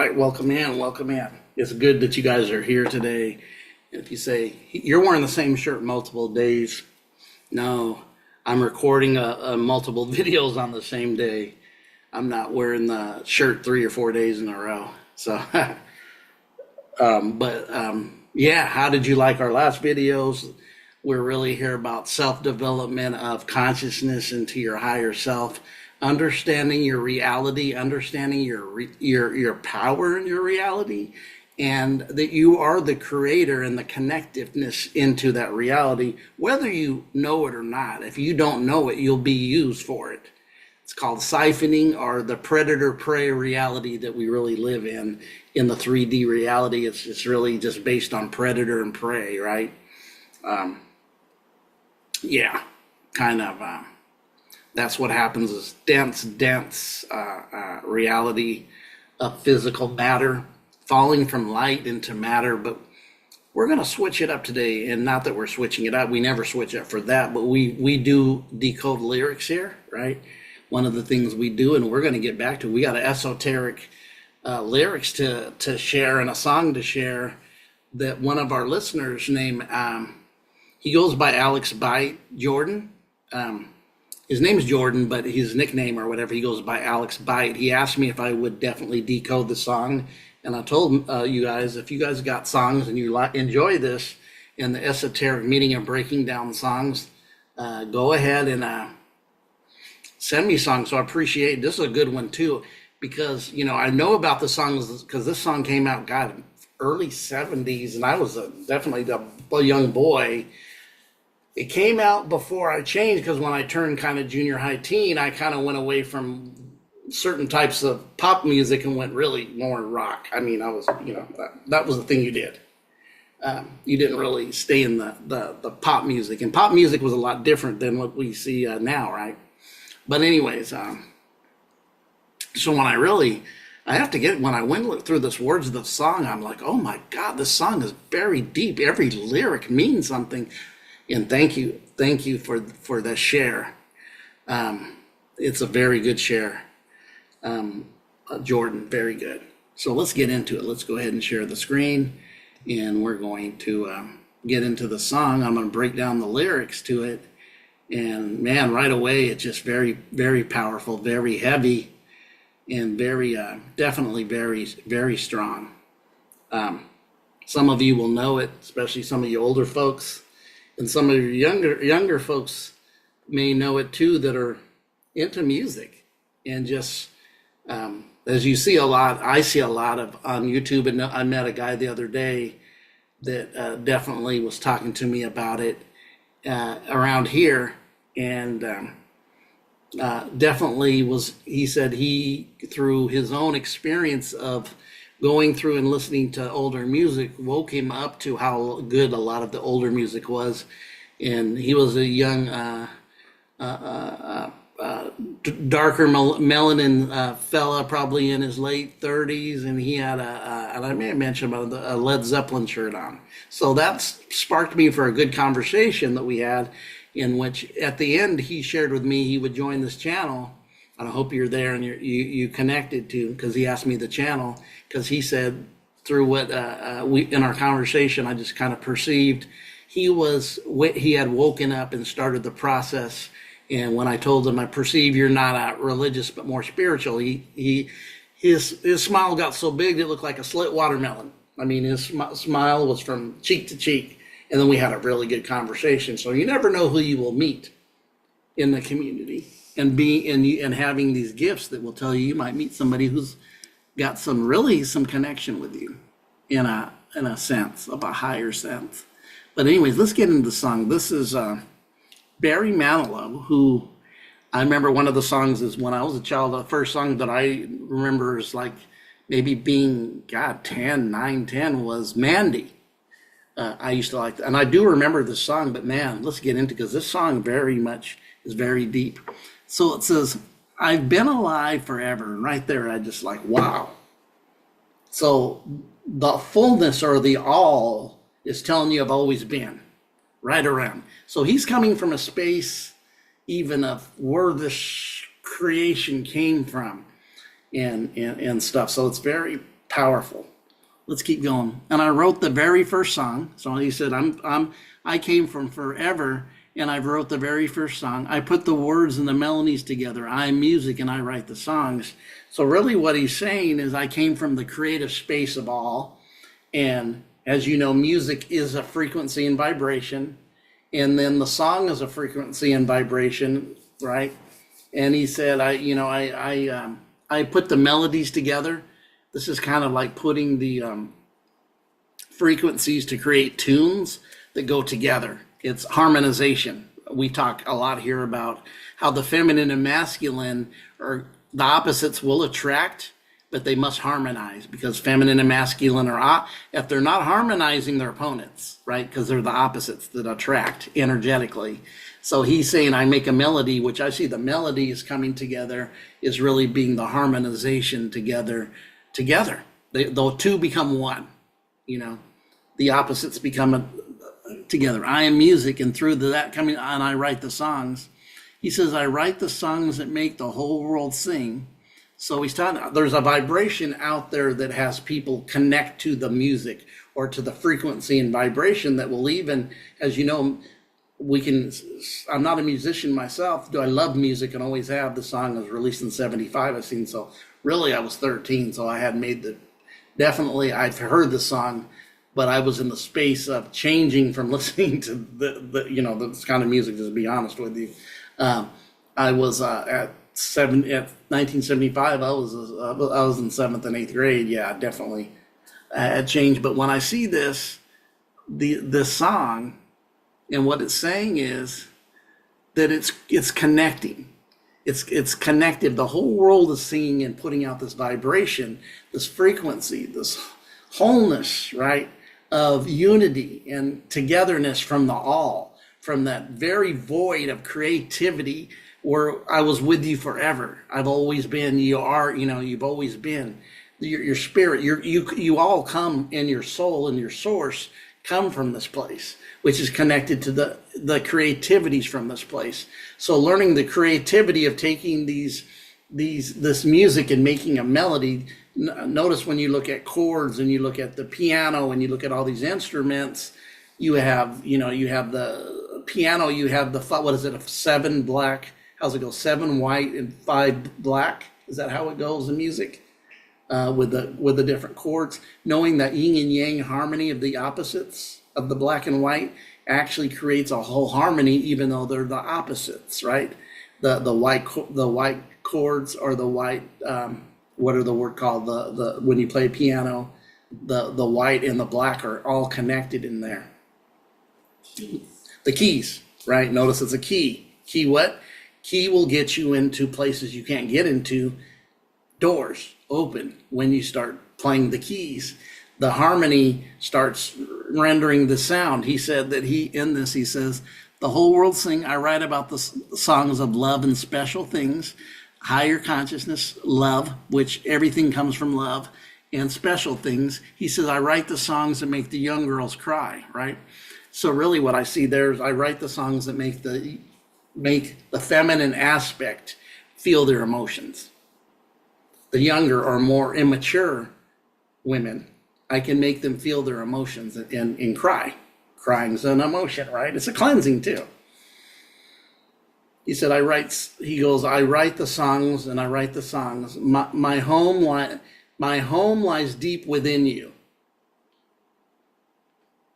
right, welcome in, welcome in. It's good that you guys are here today. If you say, you're wearing the same shirt multiple days, no, I'm recording multiple videos on the same day. I'm not wearing the shirt 3 or 4 days in a row. So, yeah, how did you like our last videos? We're really here about self-development of consciousness into your higher self, understanding your reality, understanding your power in your reality, and that you are the creator and the connectiveness into that reality, whether you know it or not. If you don't know it, you'll be used for it. It's called siphoning, or the predator-prey reality that we really live in the 3D reality. It's really just based on predator and prey, right? Yeah, kind of. That's what happens, is dense reality of physical matter falling from light into matter. But we're going to switch it up today, and not that we're switching it up. We never switch up for that, but we do decode lyrics here, right? One of the things we do, and we're going to get back to, we got an esoteric lyrics to share and a song to share that one of our listeners named, he goes by Alex Byte Jordan. His name's Jordan, but his nickname or whatever, he goes by Alex Byte. He asked me if I would definitely decode the song. And I told you guys, if you guys got songs and you enjoy this and the esoteric meaning of breaking down songs, go ahead and send me songs. So I appreciate it. This is a good one too, because, you know, I know about the songs because this song came out, God, early 70s, and I was definitely a young boy. It came out before I changed, because when I turned kind of junior high teen, I kind of went away from certain types of pop music and went really more rock. I mean, I was, you know, that was the thing you did. You didn't really stay in the pop music, and pop music was a lot different than what we see now, right? But anyways, so when when I went through this words of the song, I'm like, oh my God, this song is very deep. Every lyric means something. And thank you for the share. It's a very good share, Jordan, very good. So let's get into it. Let's go ahead and share the screen, and we're going to get into the song. I'm going to break down the lyrics to it, and man, right away, it's just very, very powerful, very heavy, and very, definitely very, very strong. Some of you will know it, especially some of you older folks. And some of your younger folks may know it too, that are into music. And just as you see a lot, I see a lot of on YouTube. And I met a guy the other day that definitely was talking to me about it around here, and definitely was. He said he, through his own experience of going through and listening to older music, woke him up to how good a lot of the older music was. And he was a young, darker melanin fella, probably in his late 30s, and he had and I may have mentioned about a Led Zeppelin shirt on. So that sparked me for a good conversation that we had, in which at the end he shared with me he would join this channel. And I hope you're there and you connected to, because he asked me the channel, because he said through what we in our conversation, I just kind of perceived he had woken up and started the process. And when I told him, I perceive you're not religious but more spiritual, his smile got so big it looked like a slit watermelon. I mean, his smile was from cheek to cheek, and then we had a really good conversation. So you never know who you will meet in the community. And having these gifts that will tell you might meet somebody who's got some connection with you in a sense, of a higher sense. But anyways, let's get into the song. This is Barry Manilow, who I remember one of the songs is when I was a child. The first song that I remember is like maybe being 10 was Mandy. I used to like that, and I do remember this song. But man, let's get into, because this song very much is very deep. So it says, I've been alive forever. And right there, I just like, wow. So the fullness or the all is telling you I've always been right around. So he's coming from a space even of where this creation came from and stuff. So it's very Powerful. Let's keep going. And I wrote the very first song. So he said, I came from forever, and I wrote the very first song. I put the words and the melodies together. I am music, and I write the songs. So really what he's saying is I came from the creative space of all. And as you know, music is a frequency and vibration. And then the song is a frequency and vibration, right? And he said, I put the melodies together. This is kind of like putting the frequencies to create tunes that go together. It's harmonization. We talk a lot here about how the feminine and masculine are the opposites will attract, but they must harmonize, because feminine and masculine are, if they're not harmonizing, they're opponents, right? Because they're the opposites that attract energetically. So he's saying, I make a melody, which I see the melody is coming together, is really being the harmonization together. The two become one, the opposites become together. I am music, and through that coming, and I write the songs. He says, I write the songs that make the whole world sing. So he's talking, there's a vibration out there that has people connect to the music or to the frequency and vibration that will even, as you know, I'm not a musician myself. Do I love music and always have? The song was released in 75, I've seen. So really I was 13. So I had definitely I've heard the song, but I was in the space of changing from listening to this kind of music, just to be honest with you. I was at 1975, I was in 7th and 8th grade. Yeah, definitely had changed. But when I see this song, and what it's saying is that it's connecting. It's connected. The whole world is singing and putting out this vibration, this frequency, this wholeness, right, of unity and togetherness from the all, from that very void of creativity where I was with you forever. I've always been, you are, you've always been. Your spirit, you all come, in your soul and your source come from this place, which is connected to the creativities from this place. So learning the creativity of taking this music and making a melody. Notice when you look at chords and you look at the piano and you look at all these instruments, you have the piano, you have what is it, 7 black, how's it go, 7 white and 5 black? Is that how it goes in music? With the different chords, knowing that yin and yang harmony of the opposites of the black and white actually creates a whole harmony, even though they're the opposites, right? The white chords, or the white what are the word called, the when you play piano, the white and the black are all connected in there. The keys, right? Notice it's a key. Key what? Key will get you into places you can't get into. Doors open when you start playing the keys. The harmony starts rendering the sound. He said that he says, the whole world sing. I write about the songs of love and special things, higher consciousness, love, which everything comes from love, and special things. He says, I write the songs that make the young girls cry, right? So really what I see there is I write the songs that make the feminine aspect feel their emotions. The younger or more immature women, I can make them feel their emotions and cry. Crying's an emotion, right? It's a cleansing too. He said, I write the songs and I write the songs. My home lies deep within you.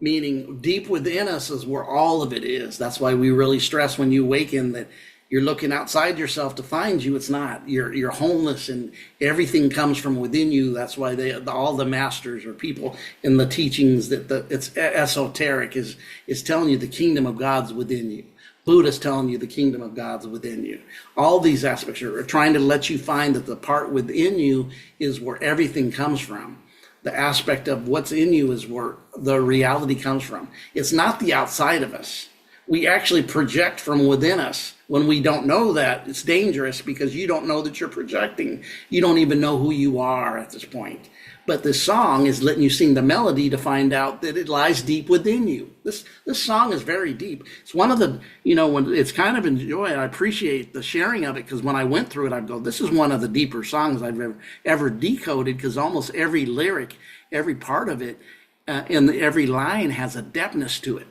Meaning deep within us is where all of it is. That's why we really stress when you awaken that you're looking outside yourself to find you. It's not. Your wholeness and everything comes from within you. That's why all the masters or people in the teachings that it's esoteric is telling you the kingdom of God's within you. Buddha's telling you the kingdom of God's within you. All these aspects are trying to let you find that the part within you is where everything comes from. The aspect of what's in you is where the reality comes from. It's not the outside of us. We actually project from within us. When we don't know that, it's dangerous because you don't know that you're projecting. You don't even know who you are at this point. But this song is letting you sing the melody to find out that it lies deep within you. This song is very deep. It's one of the, when it's kind of enjoy. I appreciate the sharing of it, because when I went through it, I'd go, this is one of the deeper songs I've ever decoded, because almost every lyric, every part of it, and every line has a depthness to it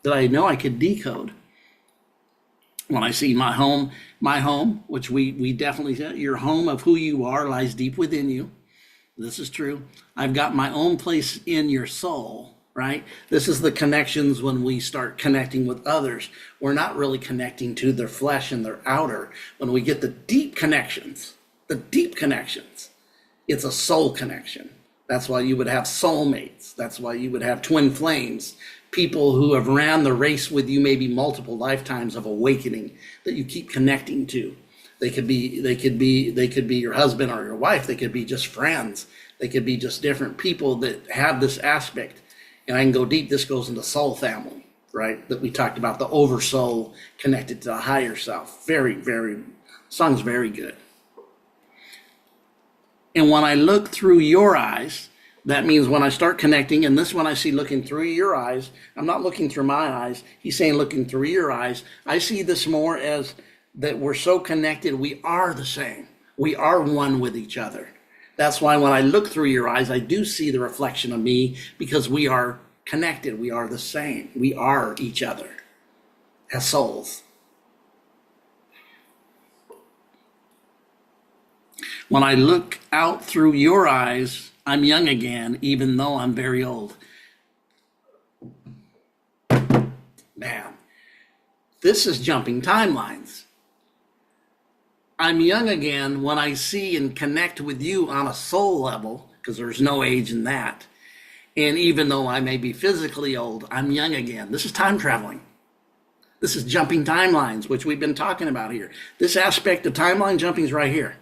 that I know I could decode. When I see my home, which we definitely said, your home of who you are lies deep within you. This is true. I've got my own place in your soul, right? This is the connections when we start connecting with others. We're not really connecting to their flesh and their outer. When we get the deep connections, it's a soul connection. That's why you would have soulmates. That's why you would have twin flames, people who have ran the race with you maybe multiple lifetimes of awakening that you keep connecting to. They could be your husband or your wife. They could be just friends. They could be just different people that have this aspect. And I can go deep. This goes into soul family, right? That we talked about, the oversoul connected to the higher self. Very, very, song's very good. And when I look through your eyes, that means when I start connecting, and this one I see looking through your eyes, I'm not looking through my eyes. He's saying looking through your eyes. I see this more as that we're so connected, we are the same. We are one with each other. That's why when I look through your eyes, I do see the reflection of me, because we are connected. We are the same. We are each other as souls. When I look out through your eyes, I'm young again, even though I'm very old. Man, this is jumping timelines. I'm young again when I see and connect with you on a soul level, because there's no age in that. And even though I may be physically old, I'm young again. This is time traveling. This is jumping timelines, which we've been talking about here. This aspect of timeline jumping is right here.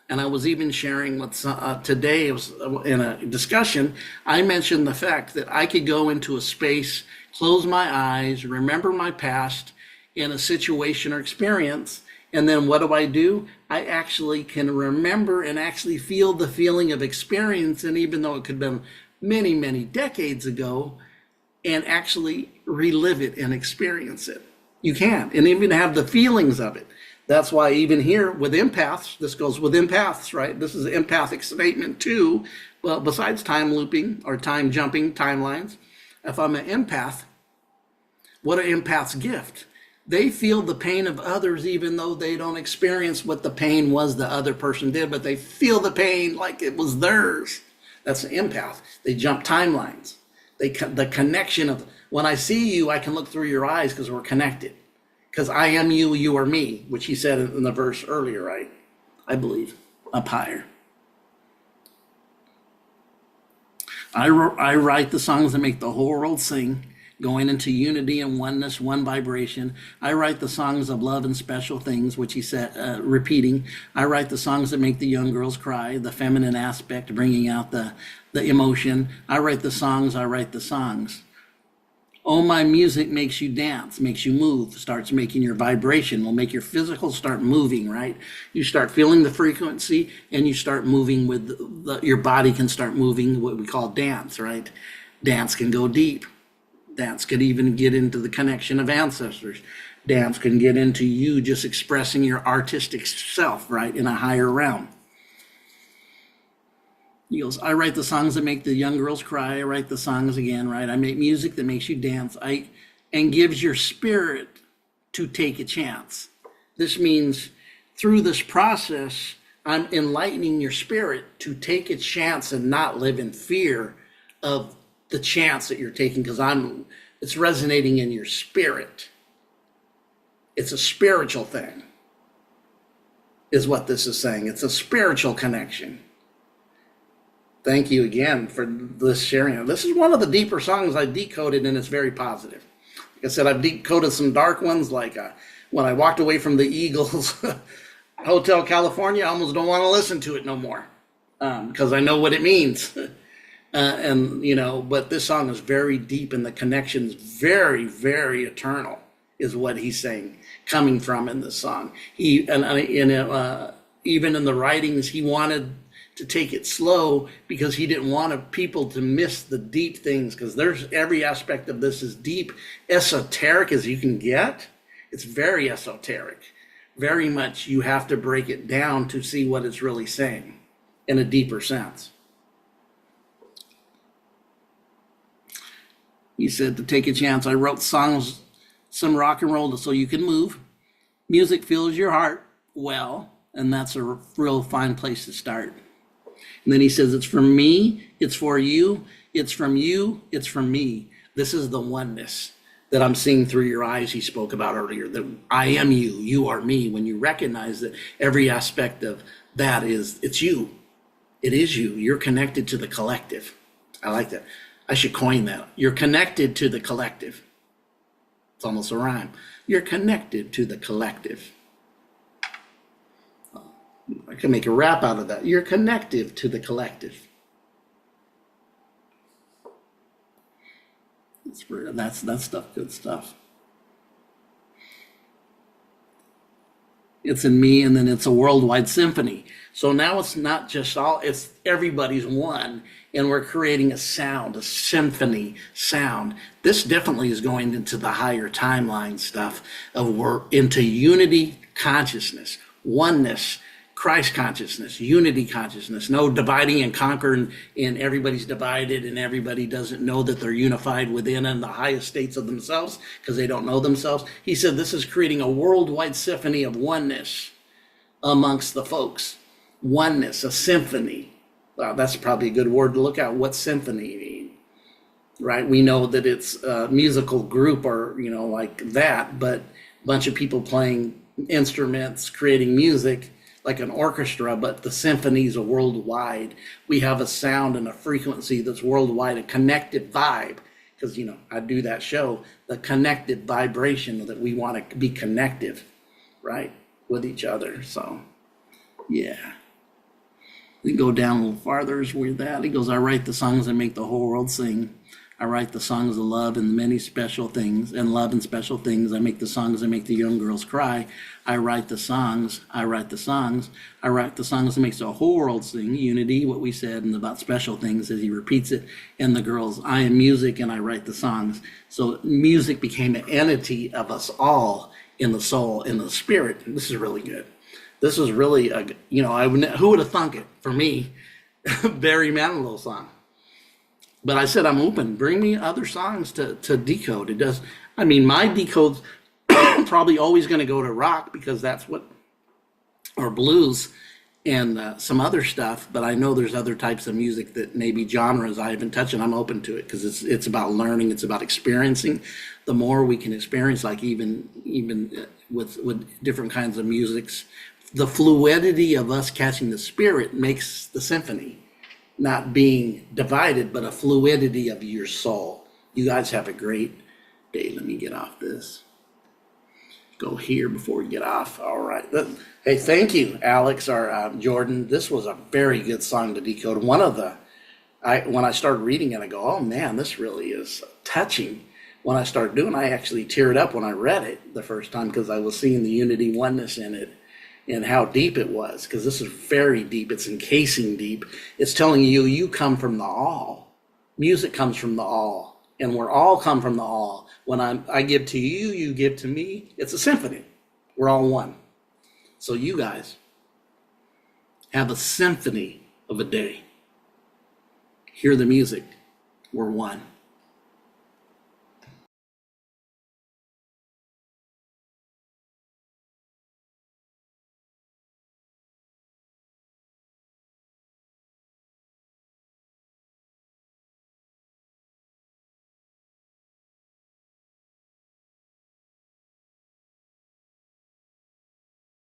And I was even sharing with today, it was in a discussion, I mentioned the fact that I could go into a space, close my eyes, remember my past in a situation or experience. And then what do? I actually can remember and actually feel the feeling of experience. And even though it could have been many, many decades ago, and actually relive it and experience it. You can, and even have the feelings of it. That's why even here with empaths, this goes with empaths, right? This is an empathic statement too. Well, besides time looping or time jumping timelines, if I'm an empath, what an empath's gift. They feel the pain of others even though they don't experience what the pain was the other person did, but they feel the pain like it was theirs. That's an empath. They jump timelines. The connection of, when I see you, I can look through your eyes because we're connected. Because I am you, you are me, which he said in the verse earlier, right? I believe, up higher. I write the songs that make the whole world sing, going into unity and oneness, one vibration. I write the songs of love and special things, which he said, repeating. I write the songs that make the young girls cry, the feminine aspect, bringing out the emotion. I write the songs. Oh, my music makes you dance, makes you move, starts making your vibration, will make your physical start moving, right? You start feeling the frequency and you start moving with your body can start moving, what we call dance, right? Dance can go deep. Dance could even get into the connection of ancestors. Dance can get into you just expressing your artistic self, right, in a higher realm. He goes, I write the songs that make the young girls cry. I write the songs again, right? I make music that makes you dance. And gives your spirit to take a chance. This means through this process, I'm enlightening your spirit to take a chance and not live in fear of the chance that you're taking, because it's resonating in your spirit. It's a spiritual thing, is what this is saying. It's a spiritual connection. Thank you again for this sharing. This is one of the deeper songs I decoded, and it's very positive. Like I said, I've decoded some dark ones, like when I walked away from the Eagles Hotel California, I almost don't want to listen to it no more, because I know what it means. But this song is very deep, and the connection's very, very eternal, is what he's saying, coming from in this song. Even in the writings, he wanted to take it slow because he didn't want people to miss the deep things, because there's every aspect of this is deep, esoteric as you can get. It's very esoteric. Very much you have to break it down to see what it's really saying in a deeper sense. He said, to take a chance, I wrote songs, some rock and roll so you can move. Music fills your heart well, and that's a real fine place to start. And then he says, it's from me, it's for you, it's from you, it's from me. This is the oneness that I'm seeing through your eyes he spoke about earlier, that I am you, you are me. When you recognize that every aspect of that is, it's you. It is you. You're connected to the collective. I like that. I should coin that. You're connected to the collective. It's almost a rhyme. You're connected to the collective. I can make a rap out of that. You're connected to the collective. That's stuff, good stuff. It's in me, and then it's a worldwide symphony. So now it's not just it's everybody's one, and we're creating a sound, a symphony sound. This definitely is going into the higher timeline stuff of we're into unity consciousness, oneness, Christ consciousness, unity consciousness, no dividing and conquering, and everybody's divided and everybody doesn't know that they're unified within and the highest states of themselves because they don't know themselves. He said this is creating a worldwide symphony of oneness amongst the folks. Oneness, a symphony. Wow, that's probably a good word to look at. What symphony mean? Right? We know that it's a musical group or, like that, but a bunch of people playing instruments, creating music, like an orchestra, but the symphonies are worldwide. We have a sound and a frequency that's worldwide, a connected vibe, because, I do that show, the connected vibration that we want to be connective, right, with each other. So, yeah. We go down a little farther with that. He goes, I write the songs that make the whole world sing. I write the songs of love and many special things, and love and special things. I make the songs that make the young girls cry. I write the songs. I write the songs. I write the songs that makes the whole world sing. Unity, what we said, and about special things as he repeats it. And the girls, I am music and I write the songs. So music became an entity of us all in the soul, in the spirit. This is really good. This is really, who would have thunk it for me? Barry Manilow song. But I said, I'm open. Bring me other songs to decode. It does. I mean, my decode's probably always going to go to rock because that's what, or blues and some other stuff. But I know there's other types of music that maybe genres I haven't touched, and I'm open to it because it's about learning. It's about experiencing. The more we can experience, like even with different kinds of musics, the fluidity of us catching the spirit makes the symphony. Not being divided, but a fluidity of your soul. You guys have a great day. Let me get off this. Go here before we get off. All right. Hey, thank you, Alex or Jordan. This was a very good song to decode. When I started reading it, I go, oh man, this really is touching. When I started doing it, I actually teared up when I read it the first time because I was seeing the unity oneness in it. And how deep it was, because this is very deep. It's encasing deep. It's telling you come from the all. Music comes from the all, and we're all come from the all. When I give to you, you give to me. It's a symphony. We're all one. So you guys have a symphony of a day. Hear the music. We're one.